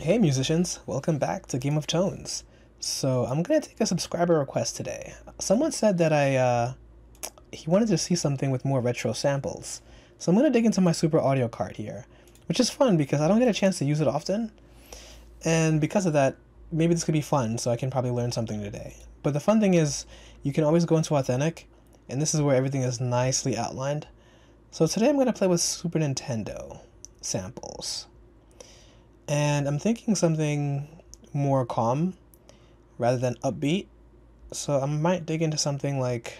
Hey musicians, welcome back to Game of Tones. So I'm gonna take a subscriber request today. Someone said that he wanted to see something with more retro samples. So I'm gonna dig into my Super Audio card here, which is fun because I don't get a chance to use it often. And because of that, maybe this could be fun, so I can probably learn something today. But the fun thing is, you can always go into Authentic, and this is where everything is nicely outlined. So today I'm gonna play with Super Nintendo samples. And I'm thinking something more calm rather than upbeat. So I might dig into something like,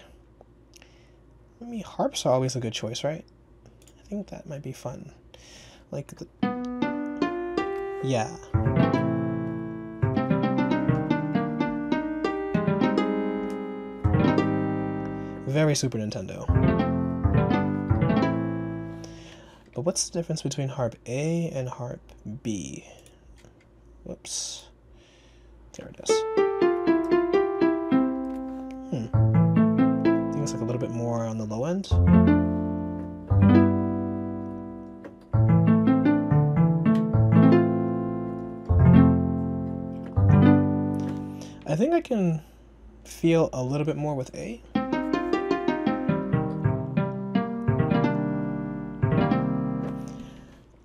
maybe harps are always a good choice, right? I think that might be fun. Like, yeah. Very Super Nintendo. But what's the difference between harp A and harp B? Whoops. There it is. I think it's like a little bit more on the low end. I think I can feel a little bit more with A.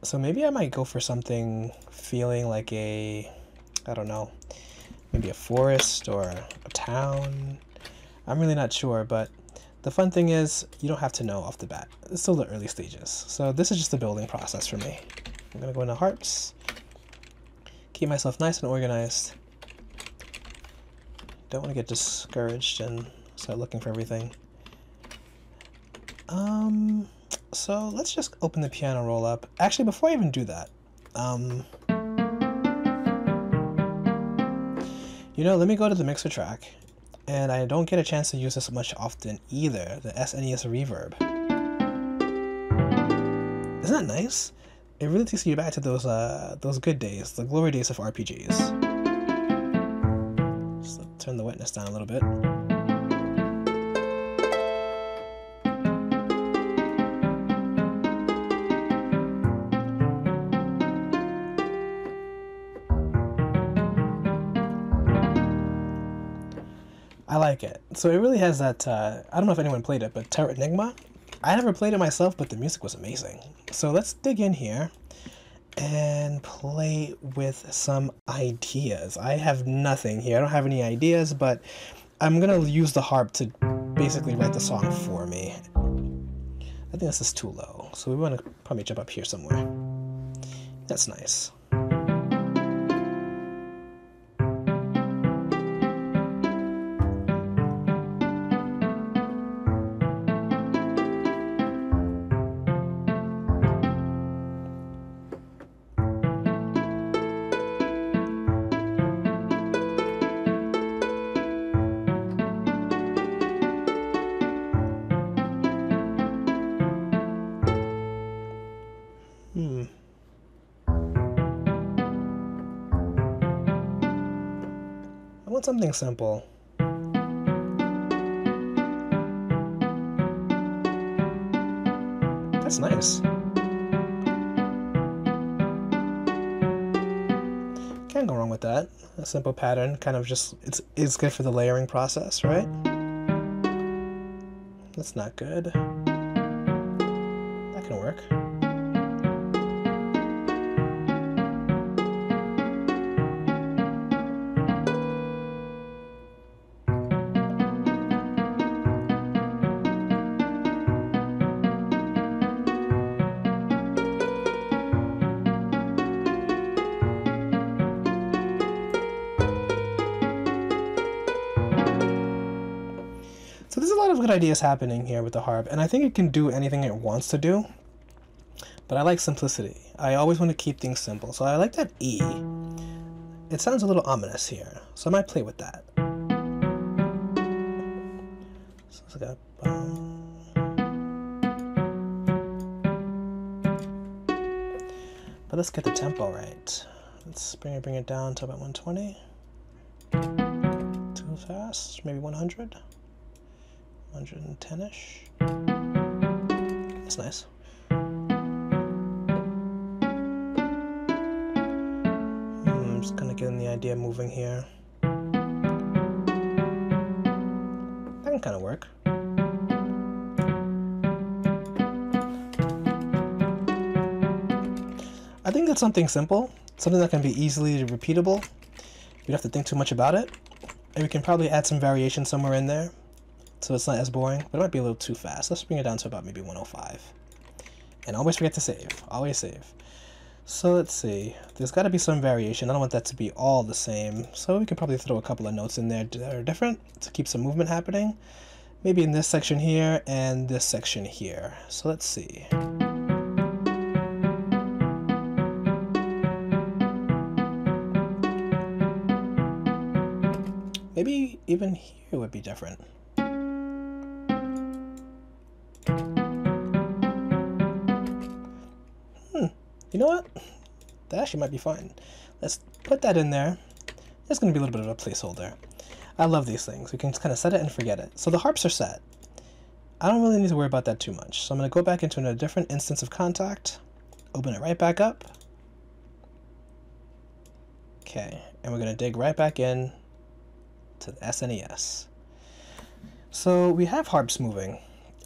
So maybe I might go for something feeling like a, I don't know, maybe a forest or a town. I'm really not sure, but the fun thing is you don't have to know off the bat. It's still the early stages. So this is just a building process for me. I'm gonna go into harps, keep myself nice and organized. Don't want to get discouraged and start looking for everything. So let's just open the piano roll up. Actually, before I even do that, let me go to the mixer track. And I don't get a chance to use this much often either, the SNES reverb. Isn't that nice? It really takes you back to those good days, the glory days of RPGs. Just turn the wetness down a little bit. I like it. So it really has that, I don't know if anyone played it, but Terra Enigma? I never played it myself, but the music was amazing. So let's dig in here and play with some ideas. I have nothing here. I don't have any ideas, but I'm going to use the harp to basically write the song for me. I think this is too low, so we want to probably jump up here somewhere. That's nice. I want something simple. That's nice. Can't go wrong with that. A simple pattern, kind of just, it's good for the layering process, right? That's not good. That can work. So there's a lot of good ideas happening here with the harp, and I think it can do anything it wants to do, but I like simplicity. I always want to keep things simple, so I like that E. It sounds a little ominous here, so I might play with that. So it's like a but let's get the tempo right. Let's bring it down to about 120. Too fast, maybe 100. 110-ish. That's nice. I'm just kind of getting the idea moving here. That can kind of work. I think that's something simple, something that can be easily repeatable. You don't have to think too much about it. And we can probably add some variation somewhere in there, so it's not as boring, but it might be a little too fast. Let's bring it down to about maybe 105. And always forget to save. Always save. So let's see. There's got to be some variation. I don't want that to be all the same. So we can probably throw a couple of notes in there that are different to keep some movement happening. Maybe in this section here and this section here. So let's see. Maybe even here would be different. You know what? That actually might be fine. Let's put that in there. It's going to be a little bit of a placeholder. I love these things. You can just kind of set it and forget it. So the harps are set. I don't really need to worry about that too much. So I'm going to go back into a different instance of contact. Open it right back up. Okay, and we're going to dig right back in to the SNES. So we have harps moving.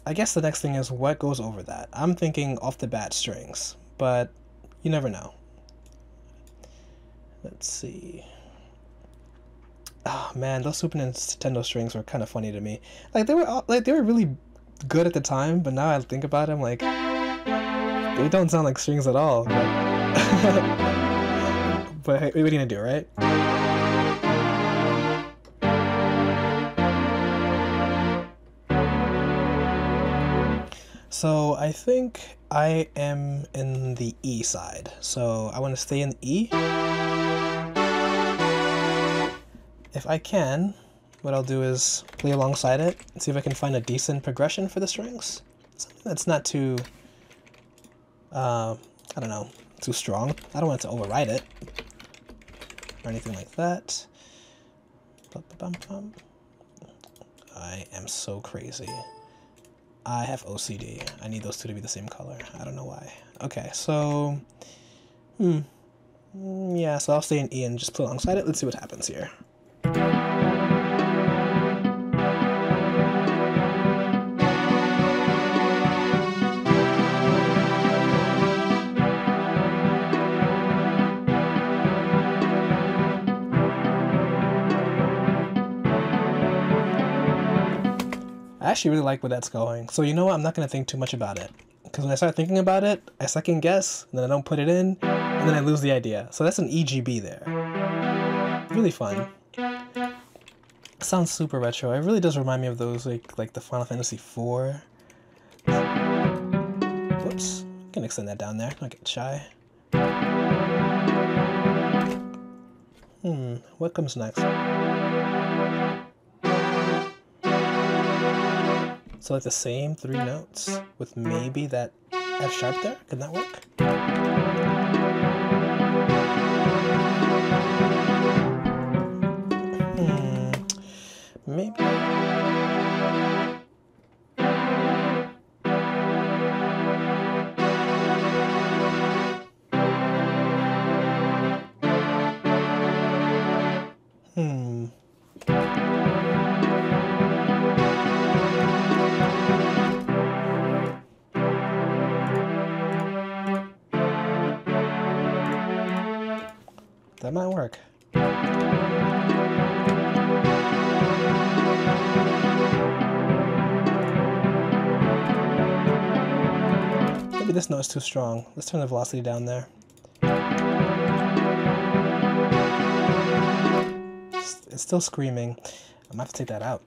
I guess the next thing is what goes over that. I'm thinking off the bat strings, but you never know. Let's see. Oh man, those Super Nintendo strings were kind of funny to me. Like they were really good at the time, but now I think about them, like they don't sound like strings at all. But, but hey, what are you gonna do, right? So I think I am in the E side. So I want to stay in E. If I can, what I'll do is play alongside it and see if I can find a decent progression for the strings. Something that's not too, I don't know, too strong. I don't want it to override it or anything like that. I am so crazy. I have OCD. I need those two to be the same color. I don't know why. Okay, so... yeah, so I'll stay in E and just play alongside it. Let's see what happens here. I actually really like where that's going. So you know what? I'm not going to think too much about it. Because when I start thinking about it, I second guess, and then I don't put it in, and then I lose the idea. So that's an EGB there. Really fun. Sounds super retro. It really does remind me of those, like the Final Fantasy IV. Whoops. I can extend that down there. Don't get shy. What comes next? So like the same 3 notes with maybe that F sharp there? Could that work? Maybe. That might work. Maybe this note is too strong. Let's turn the velocity down there. It's still screaming. I might have to take that out.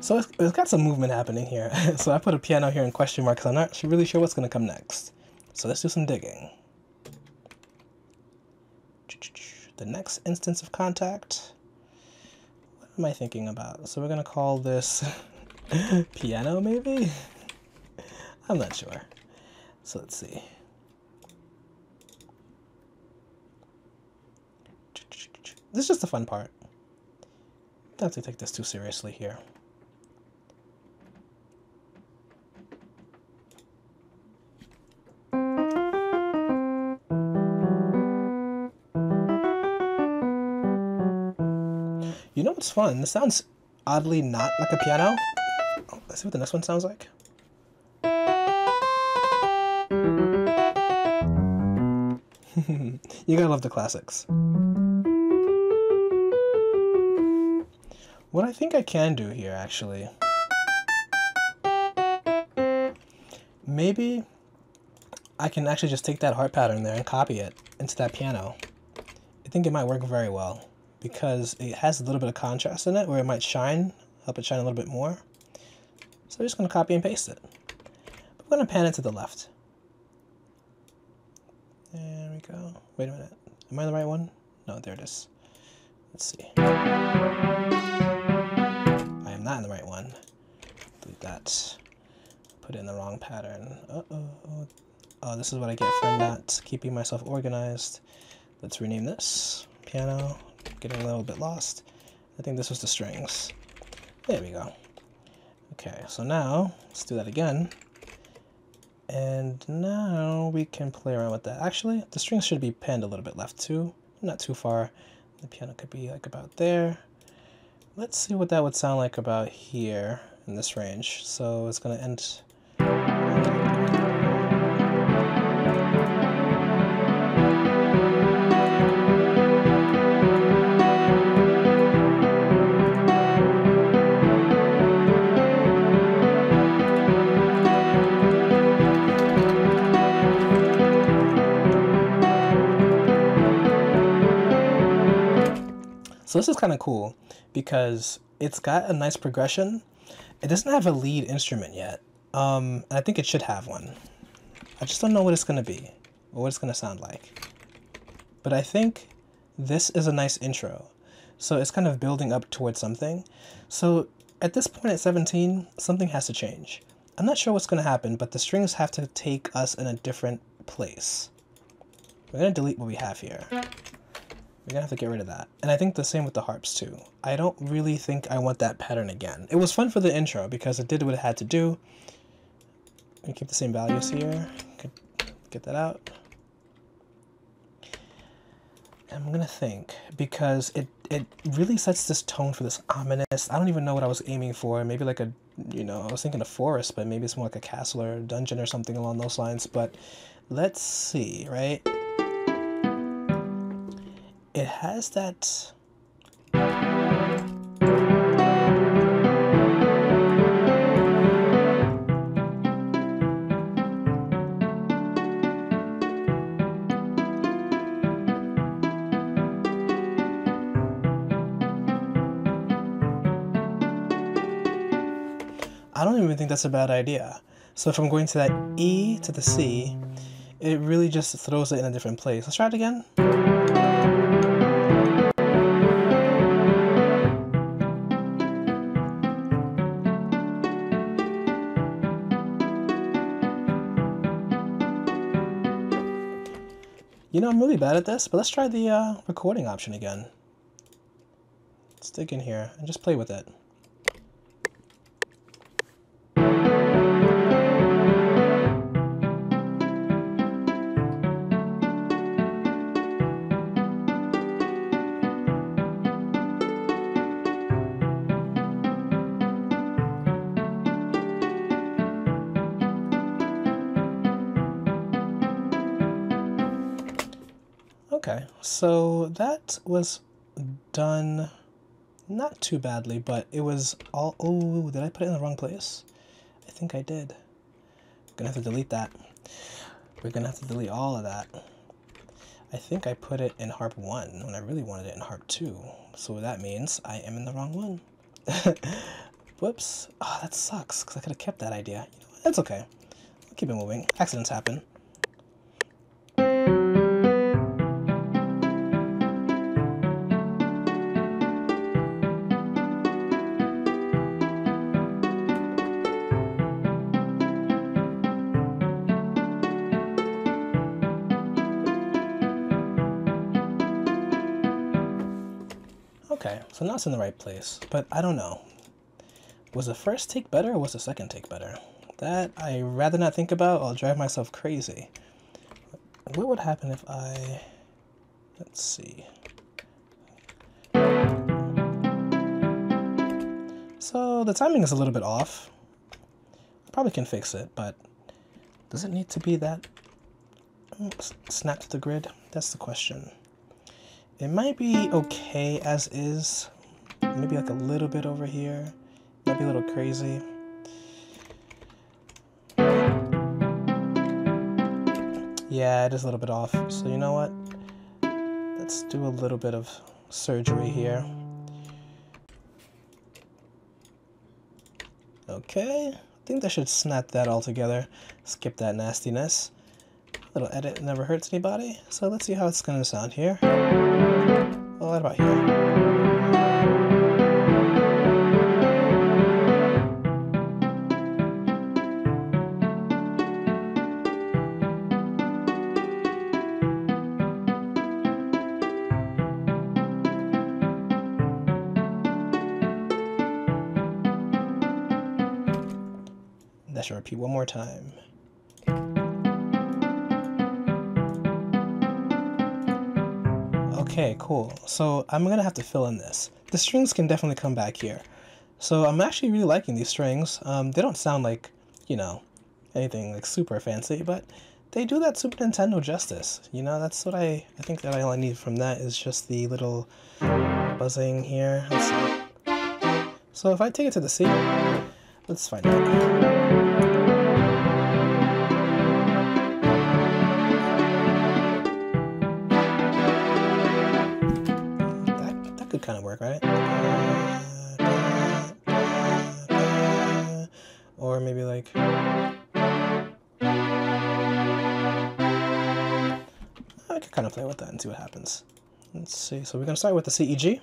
So it's got some movement happening here. So I put a piano here in question mark because I'm not really sure what's going to come next. So let's do some digging. The next instance of contact. What am I thinking about? So we're going to call this piano, maybe? I'm not sure. So let's see. This is just the fun part. Don't have to take this too seriously here. You know what's fun? This sounds oddly not like a piano. Oh, let's see what the next one sounds like. You gotta love the classics. What I think I can do here, actually, maybe I can actually just take that harp pattern there and copy it into that piano. I think it might work very well because it has a little bit of contrast in it where it might shine, help it shine a little bit more. So I'm just going to copy and paste it. I'm going to pan it to the left. There we go. Wait a minute. Am I the right one? No, there it is. Let's see. I am not in the right one. Delete that. Put it in the wrong pattern. Uh-oh. Oh, this is what I get for not keeping myself organized. Let's rename this. Piano. Getting a little bit lost. I think this was the strings. There we go. Okay, so now let's do that again. And now we can play around with that. Actually, the strings should be panned a little bit left too. Not too far. The piano could be like about there. Let's see what that would sound like about here in this range. So it's going to end. So this is kind of cool because it's got a nice progression. It doesn't have a lead instrument yet. And I think it should have one. I just don't know what it's going to be or what it's going to sound like. But I think this is a nice intro. So it's kind of building up towards something. So at this point at 17, something has to change. I'm not sure what's going to happen, but the strings have to take us in a different place. We're going to delete what we have here. We're gonna have to get rid of that. And I think the same with the harps too. I don't really think I want that pattern again. It was fun for the intro because it did what it had to do. We keep the same values here. Could get that out. And I'm gonna think, because it really sets this tone for this ominous, I don't even know what I was aiming for. Maybe like a, you know, I was thinking a forest, but maybe it's more like a castle or a dungeon or something along those lines. But let's see, right? It has that. I don't even think that's a bad idea. So if I'm going to that E to the C, it really just throws it in a different place. Let's try it again. You know, I'm really bad at this, but let's try the recording option again. Let's dig in here and just play with it. Okay, so that was done not too badly, but it was all, oh, did I put it in the wrong place? I think I did. I'm gonna have to delete that. We're gonna have to delete all of that. I think I put it in harp 1 when I really wanted it in harp 2. So that means I am in the wrong one. Whoops. Oh, that sucks, because I could have kept that idea. You know what? That's okay. I'll keep it moving. Accidents happen. Okay, so now it's in the right place, but I don't know. Was the first take better or was the second take better? That I rather not think about. I'll drive myself crazy. What would happen if I... Let's see. So the timing is a little bit off. I probably can fix it, but does it need to be that snap to the grid? That's the question. It might be okay as is. Maybe like a little bit over here. Might be a little crazy. Yeah, it is a little bit off. So you know what? Let's do a little bit of surgery here. Okay, I think that should snap that all together. Skip that nastiness. A little edit never hurts anybody. So let's see how it's gonna sound here. Well, what about here? That should repeat one more time. Okay, cool. So I'm gonna have to fill in this. The strings can definitely come back here. So I'm actually really liking these strings. They don't sound like, you know, anything like super fancy, but they do that Super Nintendo justice. You know, that's what I think that all I need from that is just the little buzzing here. Let's see. So if I take it to the C, let's find out. Could kind of work, right? Or maybe like... I could kind of play with that and see what happens. Let's see. So we're going to start with the CEG.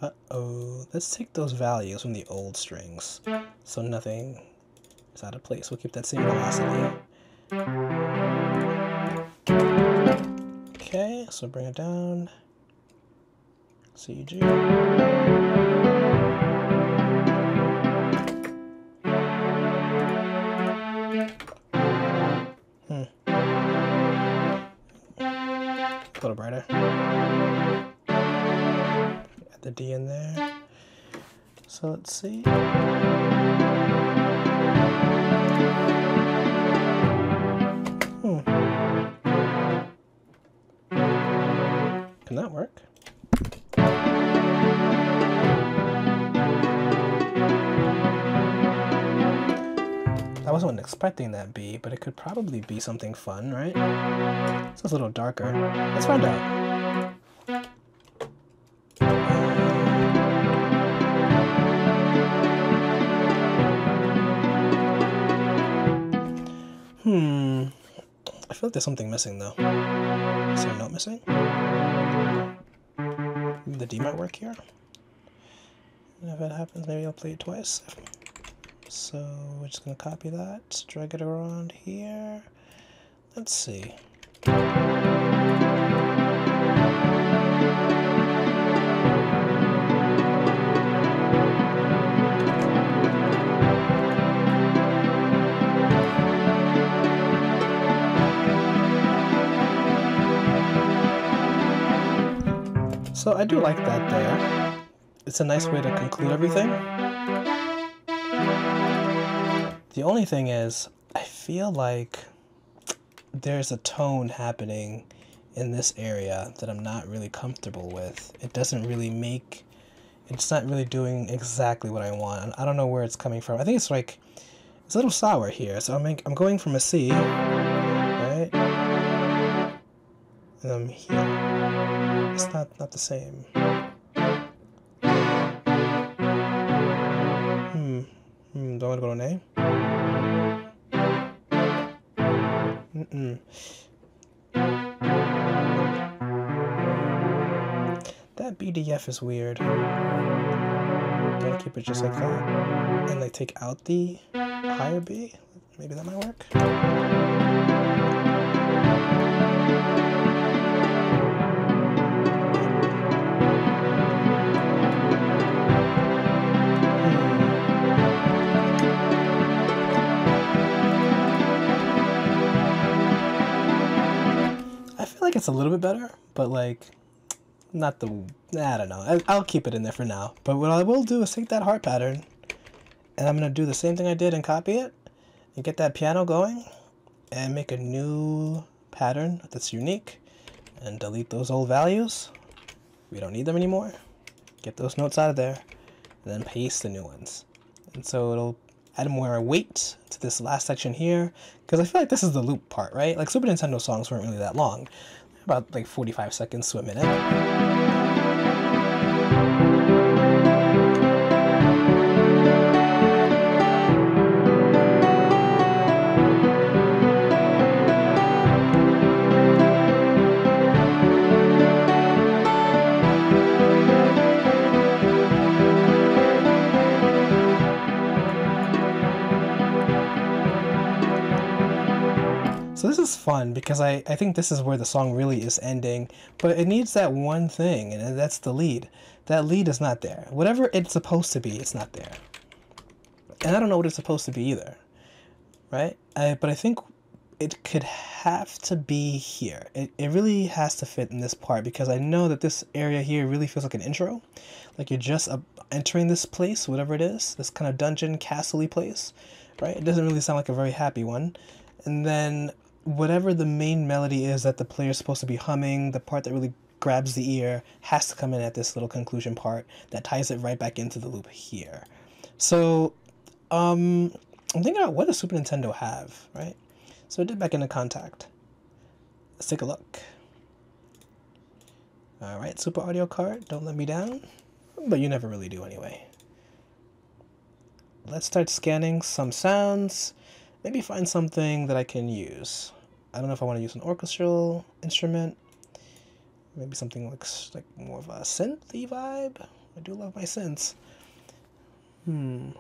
Uh-oh. Let's take those values from the old strings. So nothing is out of place. We'll keep that same velocity. Okay, so bring it down. CG. A little brighter. Add the D in there. So let's see. Can that work? I wasn't expecting that B, but it could probably be something fun, right? So it's a little darker. Let's find out. I feel like there's something missing though. Is there a note missing? Maybe the D might work here. And if it happens, maybe I'll play it twice. So we're just gonna copy that, drag it around here. Let's see. So I do like that there. It's a nice way to conclude everything. The only thing is, I feel like there's a tone happening in this area that I'm not really comfortable with. It doesn't really make, it's not really doing exactly what I want. I don't know where it's coming from. I think it's like, it's a little sour here. So I'm going from a C, right? And I'm here. It's not the same. Do I want to go to an A? That BDF is weird. Gotta keep it just like that. And like take out the higher B. Maybe that might work. that's a little bit better, but like, not the, I don't know. I'll keep it in there for now. But what I will do is take that heart pattern, and I'm going to do the same thing I did and copy it, and get that piano going, and make a new pattern that's unique, and delete those old values. We don't need them anymore. Get those notes out of there, and then paste the new ones. And so it'll add more weight to this last section here, because I feel like this is the loop part, right? Like Super Nintendo songs weren't really that long, about like 45 seconds to a minute. So this is fun because I think this is where the song really is ending, but it needs that one thing, and that's the lead. That lead is not there. Whatever it's supposed to be, it's not there. And I don't know what it's supposed to be either, right? But I think it could have to be here. It really has to fit in this part, because I know that this area here really feels like an intro. Like you're just entering this place, whatever it is, this kind of dungeon, castle-y place, right? It doesn't really sound like a very happy one. And then whatever the main melody is that the player's supposed to be humming, the part that really grabs the ear, has to come in at this little conclusion part that ties it right back into the loop here. So, I'm thinking about what does Super Nintendo have, right? So I did back into Contact. Let's take a look. Alright, Super Audio Card, don't let me down. But you never really do anyway. Let's start scanning some sounds. Maybe find something that I can use. I don't know if I want to use an orchestral instrument. Maybe something looks like more of a synthy vibe. I do love my synths.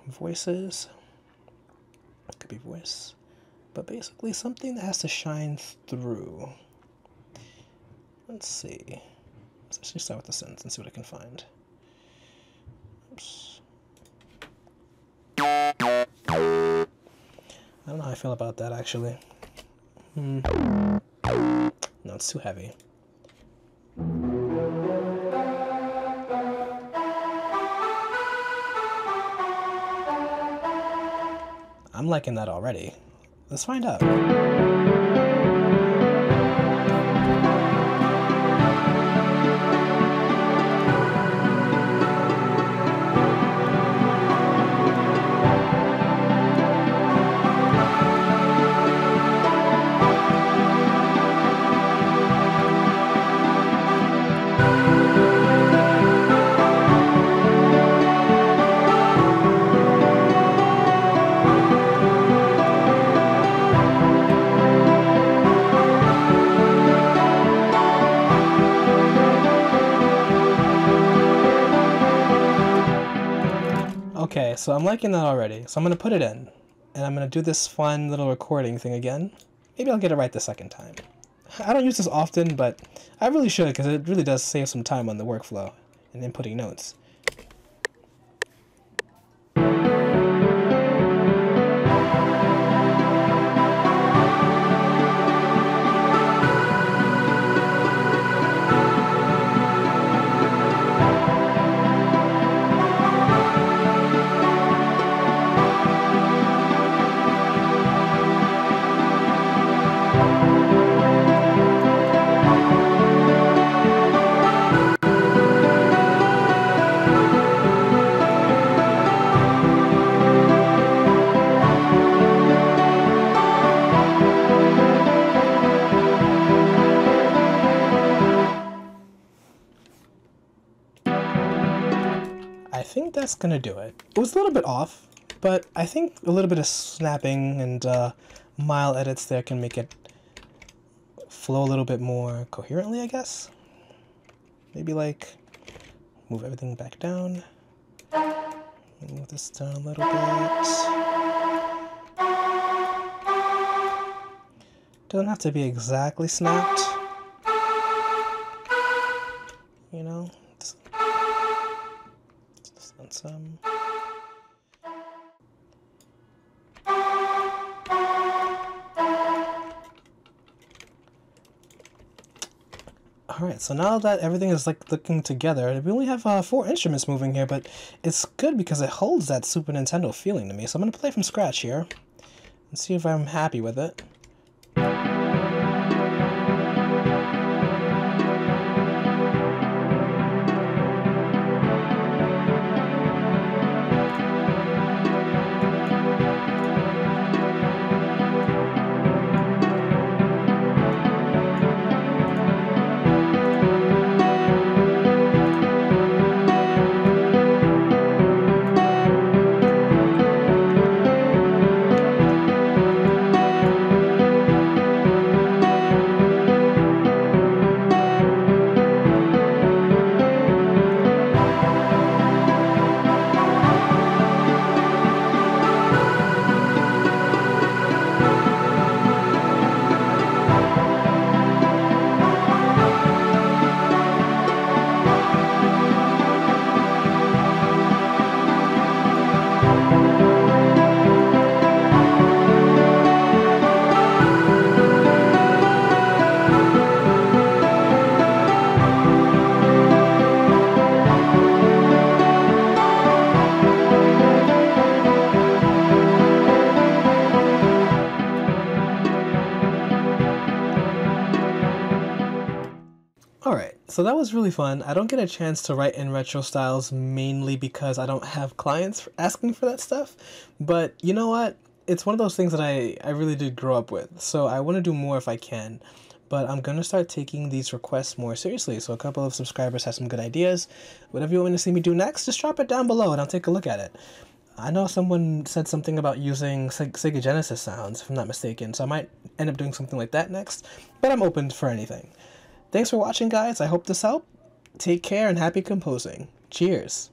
Voices. Could be voice. But basically something that has to shine through. Let's see. Let's actually start with the synths and see what I can find. Oops. I don't know how I feel about that, actually. No, it's too heavy. I'm liking that already. Let's find out. Okay, so I'm liking that already, so I'm going to put it in, and I'm going to do this fun little recording thing again. Maybe I'll get it right the second time. I don't use this often, but I really should, because it really does save some time on the workflow and inputting notes. I think that's gonna do it. It was a little bit off, but I think a little bit of snapping and mild edits there can make it flow a little bit more coherently, I guess. Maybe like move everything back down. Move this down a little bit. Doesn't have to be exactly snapped. You know? Some. Alright, so now that everything is like looking together, we only have 4 instruments moving here, but it's good because it holds that Super Nintendo feeling to me. So I'm going to play from scratch here and see if I'm happy with it. Alright, so that was really fun. I don't get a chance to write in retro styles mainly because I don't have clients asking for that stuff. But you know what? It's one of those things that I really did grow up with. So I want to do more if I can. But I'm going to start taking these requests more seriously. So a couple of subscribers have some good ideas. Whatever you want me to see me do next, just drop it down below and I'll take a look at it. I know someone said something about using Sega Genesis sounds, if I'm not mistaken. So I might end up doing something like that next. But I'm open for anything. Thanks for watching, guys. I hope this helped. Take care and happy composing. Cheers.